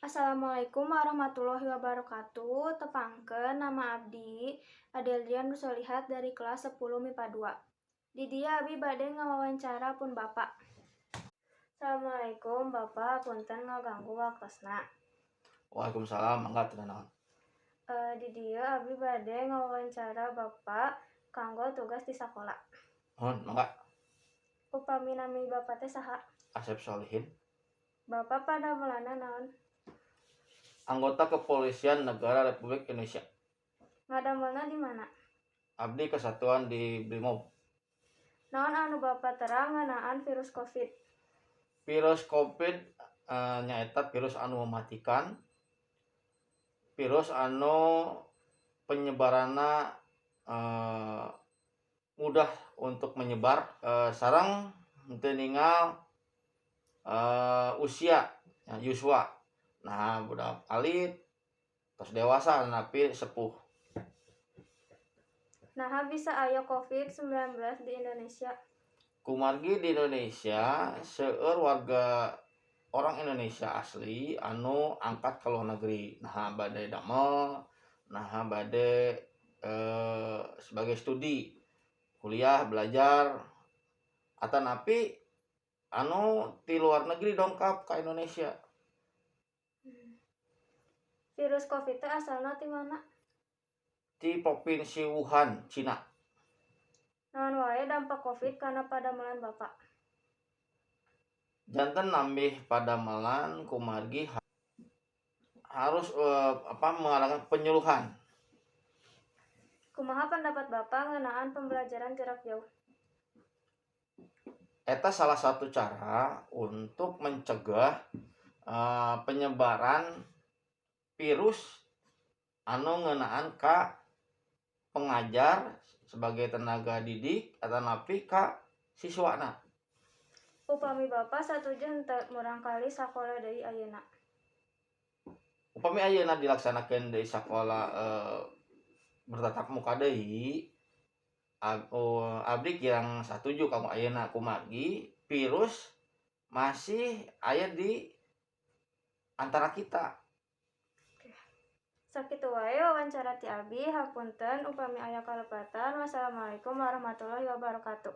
Assalamualaikum warahmatullahi wabarakatuh. Tepangkeun nama abdi Adelrian Nusolihat dari kelas 10 MIPA 2. Di dia abdi bade ngawawancara pun Bapak. Assalamualaikum Bapak, punten ngaganggu waktosna. Waalaikumsalam, mangga teu naon. Di dia abdi bade ngawawancara Bapak kanggo tugas di sakola. Mangga. Upami nami Bapak teh saha? Asep Solihin, Bapak pada mulana naon? anggota Kepolisian Negara Republik Indonesia. Ngadamelna di mana? Abdi kesatuan di Brimob. Naon anu Bapak terang ngeunaan virus Covid? Virus COVID nyaeta virus anu mematikan. Virus anu penyebaranna mudah untuk menyebar sareng teu ningal usia yuswa. Nah, budak alit tos dewasa napi sepuh. Nah, bisa aya COVID-19 di Indonesia. Kumargi di Indonesia seueur warga orang Indonesia asli anu angkat ke luar negeri. Nah, bade damel, nah bade sebagai studi, kuliah, belajar, atanapi anu di luar negeri dongkap ke Indonesia. Virus COVID itu asalna ti mana? Di provinsi Wuhan, Cina. Naon wae dampak COVID kana padamelan Bapak? Janten nambih padamelan kumargi harus mengadakan penyuluhan. Kumaha pendapat Bapak ngeunaan pembelajaran jarak jauh? Eta salah satu cara untuk mencegah penyebaran virus anu ngeunaan ka pengajar sebagai tenaga didik atau napi ka siswana. Upami Bapak satuju henteu murangkali sakola deui ayeuna. Upami ayeuna dilaksanakeun deui sakola bertatap muka deui, abdi kirang satuju kanggo ayeuna kumargi virus masih aya di antara kita. Sakitu wae wawancara ti abdi, hapunten upami aya kalepatan. Wassalamualaikum warahmatullahi wabarakatuh.